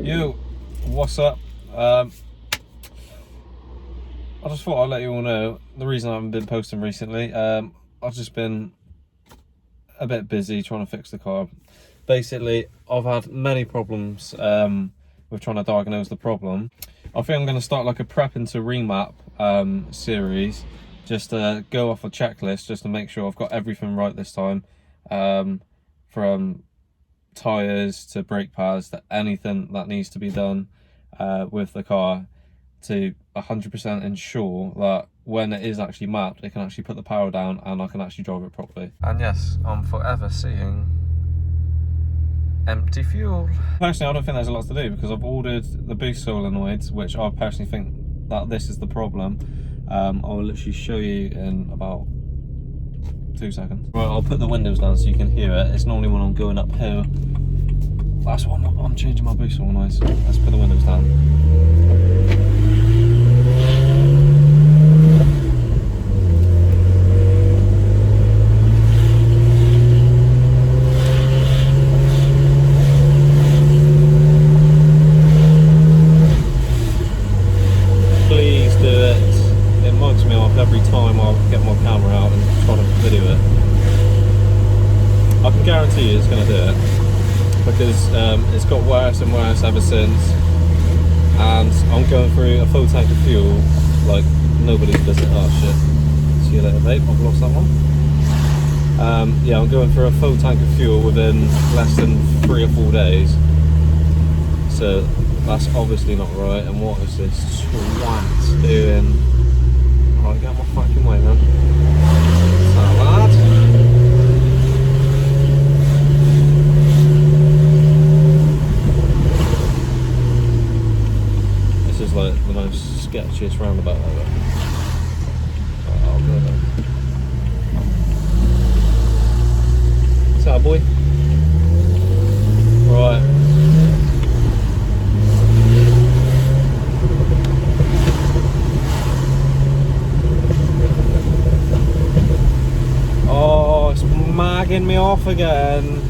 Yo, what's up? I just thought I'd let you all know the reason I haven't been posting recently. I've just been a bit busy trying to fix the car. Basically, I've had many problems with trying to diagnose the problem. I think I'm going to start like a prepping to remap series, just to go off a checklist, just to make sure I've got everything right this time, from tyres to brake pads to anything that needs to be done with the car, to 100% ensure that when it is actually mapped, it can actually put the power down and I can actually drive it properly. And yes, I'm forever seeing empty fuel. Personally, I don't think there's a lot to do because I've ordered the boost solenoids, which I personally think that this is the problem. I'll literally show you in about 2 seconds. Right, I'll put the windows down so you can hear it. It's normally when I'm going uphill. That's why I'm changing my boost solenoids. Let's put the windows down. Please do it. It mugs me off every time I get my camera out and try to video it. I can guarantee you it's going to do it, because it's got worse and worse ever since, and I'm going through a full tank of fuel like nobody does it. Oh shit, see you later mate, I've lost that one. Yeah, I'm going through a full tank of fuel within less than 3 or 4 days, so that's obviously not right. And what is this twat doing? Right, get out my fucking way, man. Salad. This is like the most sketchiest roundabout ever. Right, I'll go there. What's up, boy? Right. Oh, it's magging me off again.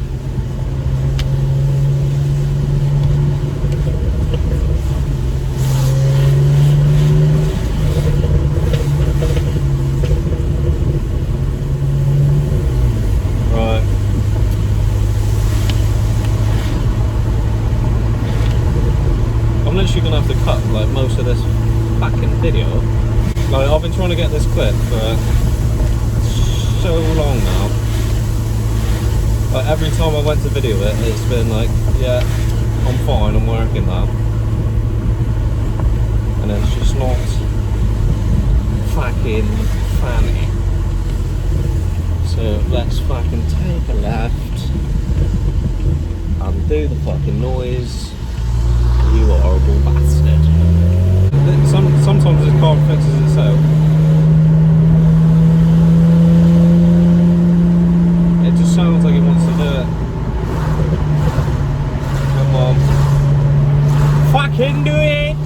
Right. I'm literally gonna have to cut like most of this fucking video. Like, I've been trying to get this clip for so long now. Like, every time I went to video it, it's been like, yeah, I'm fine, I'm working now. And it's just not fucking funny. So let's fucking take a left and do the fucking noise, you horrible bastard. Sometimes this car fixes itself. Sounds like it wants to do it. Come on. Fucking do it!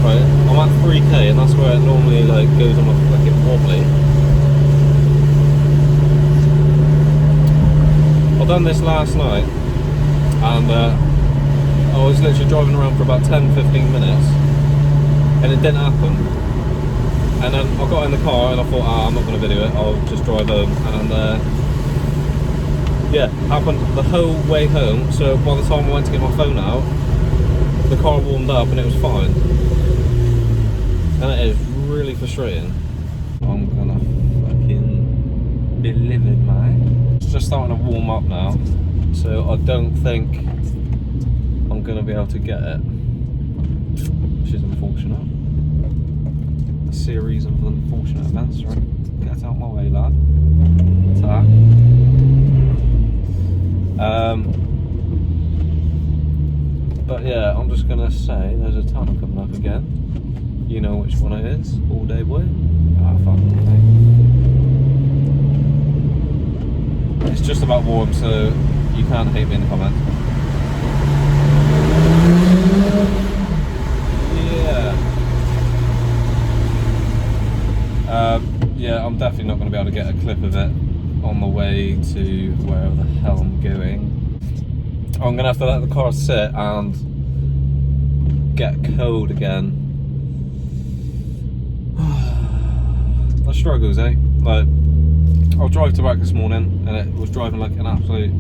Right, I'm at 3k and that's where it normally like goes on a fucking wobbly. I done this last night and I was literally driving around for about 10-15 minutes and it didn't happen. And then I got in the car and I thought, I'm not going to video it, I'll just drive home. And yeah, happened the whole way home. So by the time I went to get my phone out, the car warmed up and it was fine. And it is really frustrating. I'm gonna fucking be livid, mate. It's just starting to warm up now, so I don't think I'm going to be able to get it, which is unfortunate. A series of unfortunate events, right? Get out my way, lad. Ta. But yeah, I'm just going to say there's a tunnel coming up again. You know which one it is, all day boy. Ah, fucking thing. It's just about warm, so you can't hate me in the comments. Yeah. I'm definitely not going to be able to get a clip of it on the way to wherever the hell I'm going. I'm going to have to let the car sit and get cold again. The struggles, eh? Like, I'll drive to work this morning and it was driving like an absolute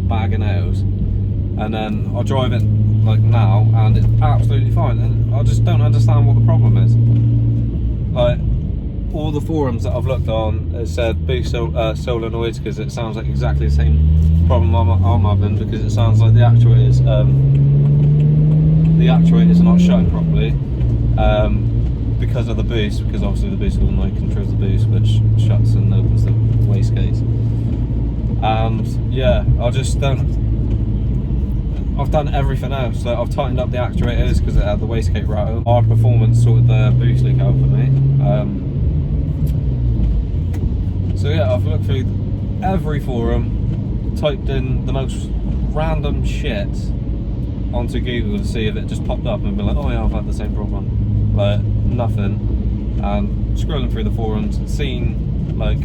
bag of nails, and then I'll drive it like now and it's absolutely fine, and I just don't understand what the problem is. Like, all the forums that I've looked on have said boost solenoids, because it sounds like exactly the same problem I'm having, because it sounds like the actuators are not shutting properly. Because of the boost, because obviously the boost solenoid controls the boost, which shuts and opens the wastegates. And yeah, I've done everything else. So I've tightened up the actuators because it had the wastegate rattle. Our performance sorted the boost leak out for me. So yeah, I've looked through every forum, typed in the most random shit onto Google to see if it just popped up and been like, oh yeah, I've had the same problem. Like, nothing. And scrolling through the forums and seeing like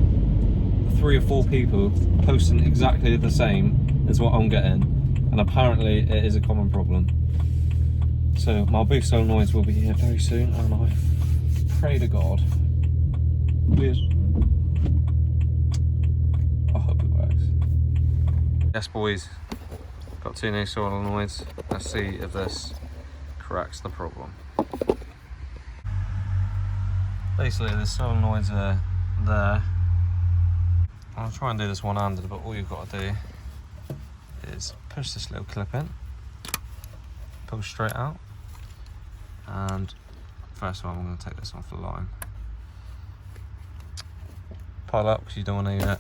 3 or 4 people posting exactly the same as what I'm getting, and apparently it is a common problem. So my boost solenoids will be here very soon, and I pray to God, please, I hope it works. Yes boys, got 2 new solenoids. Let's see if this corrects the problem. Basically, the solenoids are there. I'll try and do this one-handed, but all you've got to do is push this little clip in, pull straight out, and first of all I'm going to take this off the line. Pile up, because you don't want to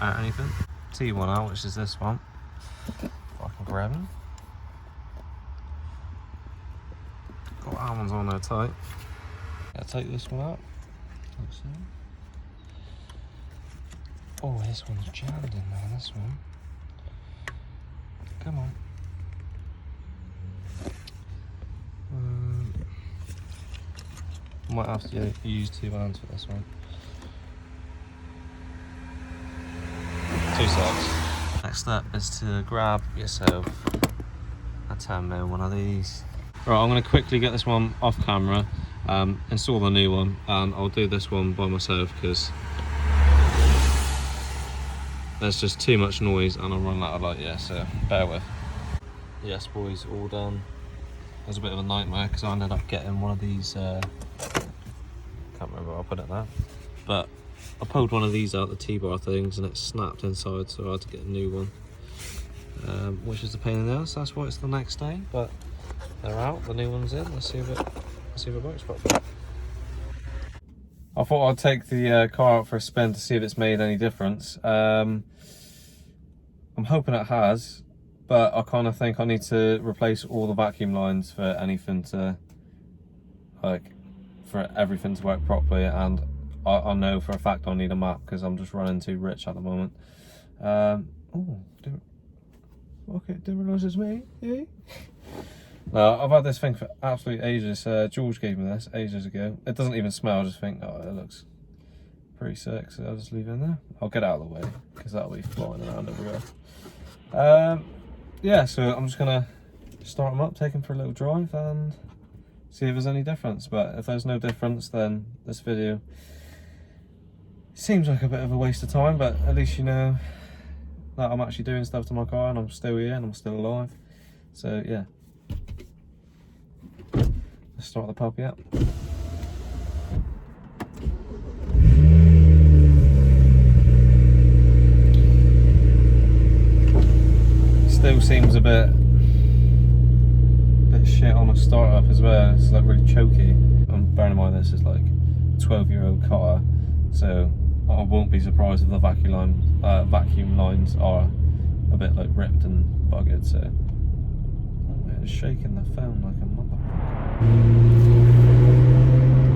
out anything. T1 out, which is this one. If I can grab them. Got our ones on there tight. I'll take this one out. Like so. Oh, this one's jammed in there, this one. Come on. Might have to use 2 hands for this one. 2 seconds. Next step is to grab yourself a 10mm one of these. Right, I'm going to quickly get this one off camera, install the new one, and I'll do this one by myself because there's just too much noise and I'll run out of light, yeah, so bear with. Yes boys, all done. It was a bit of a nightmare because I ended up getting one of these, can't remember how I put it there, but I pulled one of these out, the T-bar things, and it snapped inside, so I had to get a new one, which is a pain in the ass. That's why it's the next day, but they're out, the new one's in. Let's see if it works properly. I thought I'd take the car out for a spin to see if it's made any difference. I'm hoping it has, but I kind of think I need to replace all the vacuum lines for anything to, like, for everything to work properly, and I know for a fact I need a map because I'm just running too rich at the moment. Oh, okay, didn't realise it's me. Yeah. No, I've had this thing for absolute ages. George gave me this ages ago. It doesn't even smell. I just think, oh, it looks pretty sick, so I'll just leave it in there. I'll get it out of the way because that'll be flying around everywhere. Yeah, so I'm just gonna start them up, take them for a little drive, and see if there's any difference. But if there's no difference, then this video seems like a bit of a waste of time. But at least you know that I'm actually doing stuff to my car, and I'm still here, and I'm still alive. So yeah. Let's start the puppy up. Still seems a bit shit on a startup as well. It's like really choky. And bearing in mind this is like a 12-year-old car, so I won't be surprised if the vacuum lines are a bit like ripped and buggered. So it's shaking the phone like a motherfucker.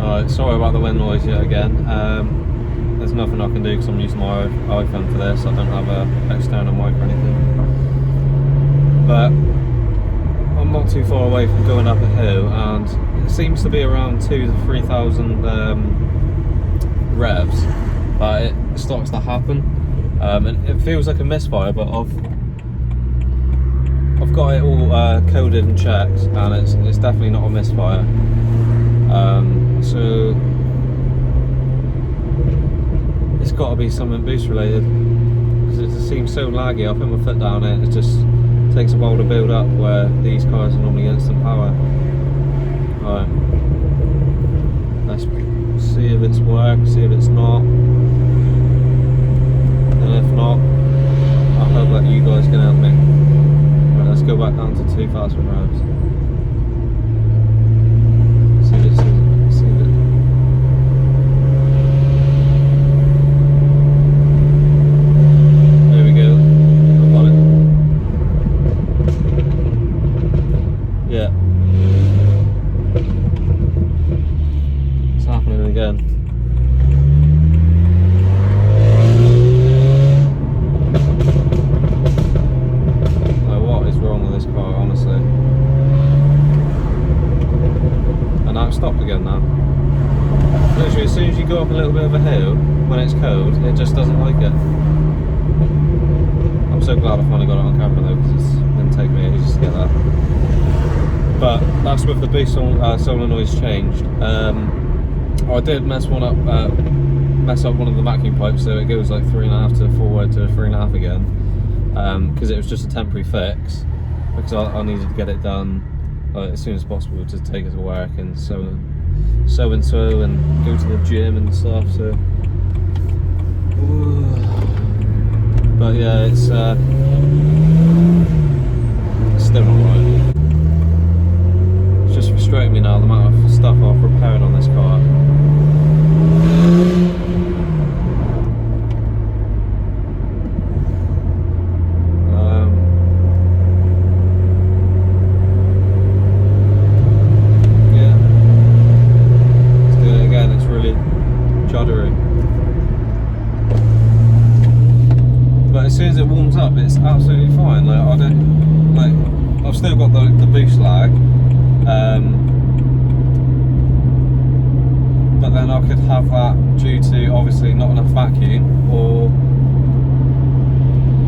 Alright, sorry about the wind noise yet again. There's nothing I can do because I'm using my iPhone for this. I don't have an external mic or anything. But I'm I'm not too far away from going up a hill, and it seems to be around 2,000 to 3,000 revs, but it starts to happen, and it feels like a misfire, but I've got it all coded and checked, and it's definitely not a misfire. So it's got to be something boost related, because it just seems so laggy. I put my foot down it just takes a while to build up, where these cars are normally instant power. Right, let's see if it's worked, see if it's not, and if not, I hope that you guys can help me. Right, let's go back down to 2,000 revs. See if it's, see if it. There we go. I've got it. Yeah. It's happening again. Like, what is wrong with this car, honestly? And now it's stopped again now. Literally, as soon as you go up a little bit of a hill, when it's cold, it just doesn't like it. I'm so glad I finally got it on camera though, because it's been taking me ages to get that. But that's with the boost solenoids changed. I did mess up one of the vacuum pipes, so it goes like 3.5 to forward to 3.5 again, because it was just a temporary fix, because I needed to get it done as soon as possible to take it to work and so and go to the gym and stuff. So, but yeah, it's still not right. It's just frustrating me now, the amount of stuff I've repaired on this car. But as soon as it warms up, it's absolutely fine. Like, I don't, like, I've still got the boost lag, but then I could have that due to obviously not enough vacuum, or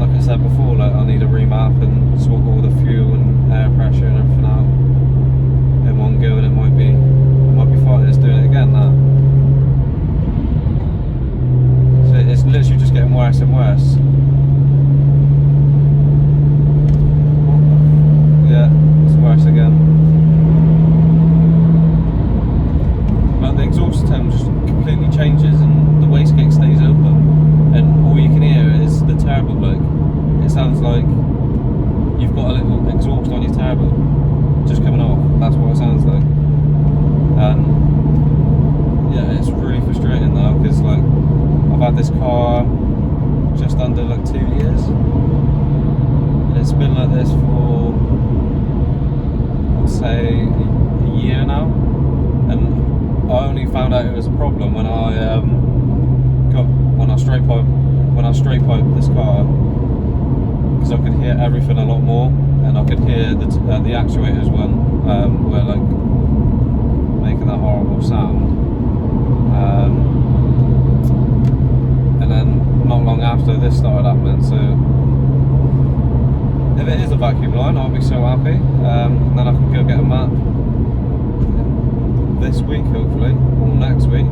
like I said before, like I need a remap and swap all the fuel and air pressure and everything out in one go, and it might be fine. It's doing it again now. So it's literally just getting worse and worse. Yeah, it's worse again. But the exhaust tone just completely changes, and the wastegate stays open, and all you can hear is the turbo. Like, it sounds like you've got a little exhaust on your turbo just coming off. That's what it sounds like. And yeah, it's really frustrating now, because like I've had this car just under like 2 years, and it's been like this for, I'd say, a year now, and I only found out it was a problem when I straight piped this car, because I could hear everything a lot more, and I could hear the actuators were like making that horrible sound. And then not long after this started happening, so if it is a vacuum line, I'll be so happy, and then I can go get a map this week hopefully, or next week,